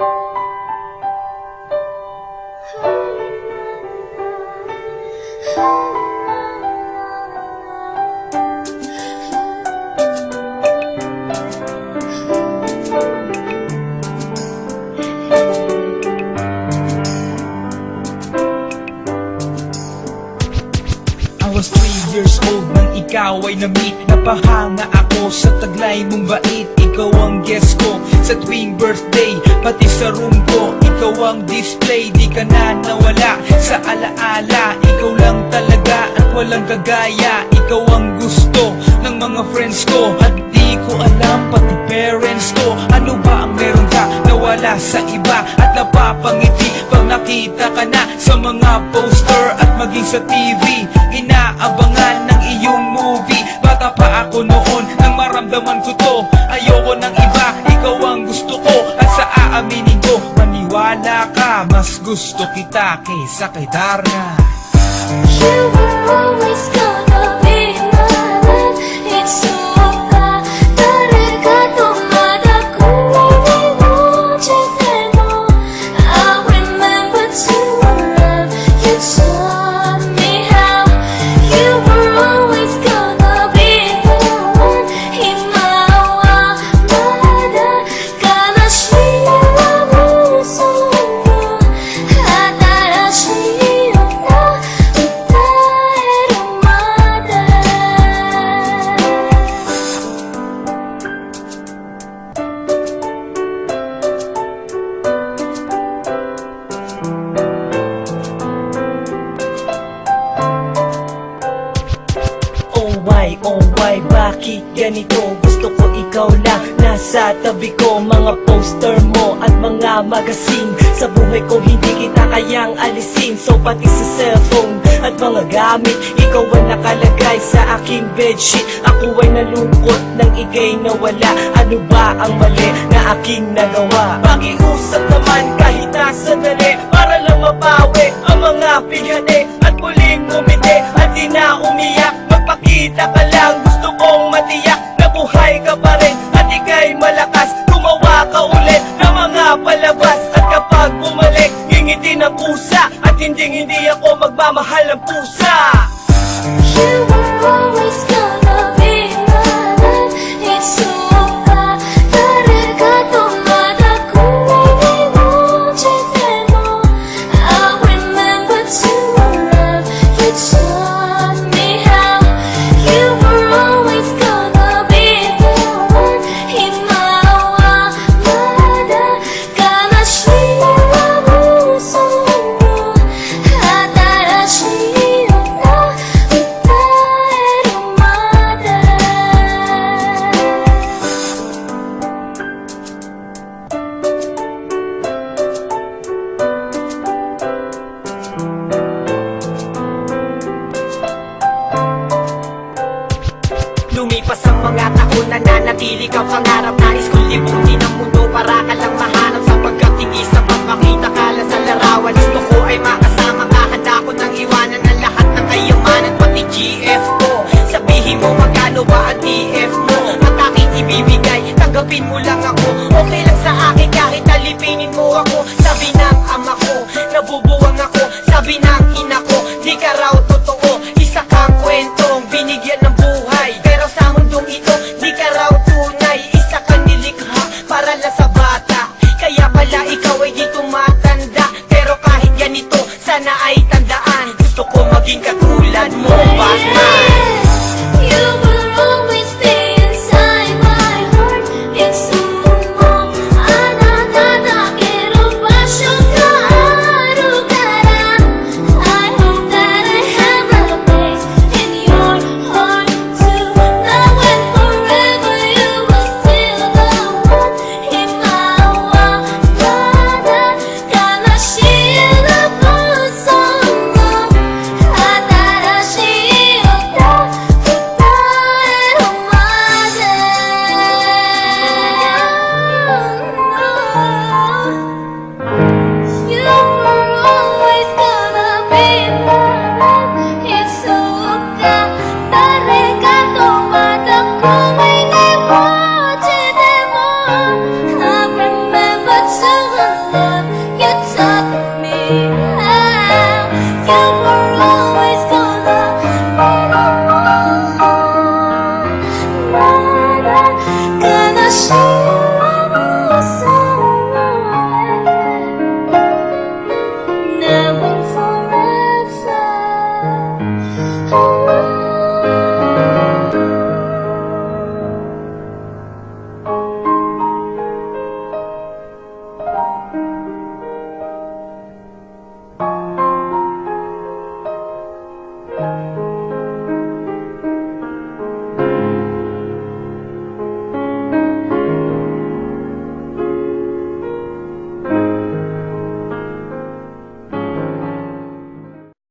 I was 3 years old nang ikaw ay na-meet. Napahanga ako sa taglay mong bait. Ikaw ang guest ko sa tuwing birthday, pati sa room ko. Ikaw ang display, di ka na nawala sa alaala. Ikaw lang talaga at walang kagaya. Ikaw ang gusto ng mga friends ko, at di ko alam pati parents ko. Ano ba ang meron ka nawala sa iba at napapangiti pag nakita ka na sa mga poster at maging sa TV? Inaabangan ng iyong movie. Bata pa ako noon nang maramdaman ko to. Ayoko ng iba, ikaw ang gusto ko. At sa aaminin ko, maniwala ka, mas gusto kita kaysa kay Darna. You were always gonna be my love. It's so bad. 다래가 또 마다고 이루어질 때도 I remember to love. You taught me how. You were always gonna be the one. 희망마다 가나시라고 소문 하다라시였나 Oh why, bakit ganito? Gusto ko ikaw lang nasa tabi ko. Mga poster mo at mga magazine, sa buhay ko hindi kita kayang alisin. So pati sa cellphone at mga gamit, ikaw ang nakalagay sa aking bedsheet. Ako ay nalungkot nang ika'y nawala. Ano ba ang mali na aking nagawa? Pakiusap naman kahit nasa dali, para lang mapawi ang mga pighani at muling umiti at di na umiyak. Magpakita ka lang, gusto kong matiyak na buhay ka pa rin at ika'y malakas. Gumawa ka ulit ng mga palabas, at kapag bumalik, ngingiti ng pusa, at hindi ako magmamahal ng pusa. You were always gonna be my love. It's so bad. 다래가 또 마다고 이루어질 때도 I remember to love. You taught me how. You were always gonna be the one. 희망마다 가나시라고 소문 하다라시였나 Lumipas ang mga taon, nananatili kang pangarap. Nais kong libutin ang mundo para ka lang mahanap. Sapagkat hindi sapat makita ka lang sa larawan. Gusto ko ay makasama ka, handa ko nang iwanan ang lahat ng kayamanan, pati GF ko. Sabihin mo magkano ba ang TF mo, at aking ibibigay, tanggapin mo lang ako. Okay lang sa akin kahit alipinin mo ako. Sabi ng ama ko, nabubuwang ako. Sabi ng ina ko, di ka raw totoo. Isa kang kwentong binigyan ng buhay, pero sa mundong ito, di ka raw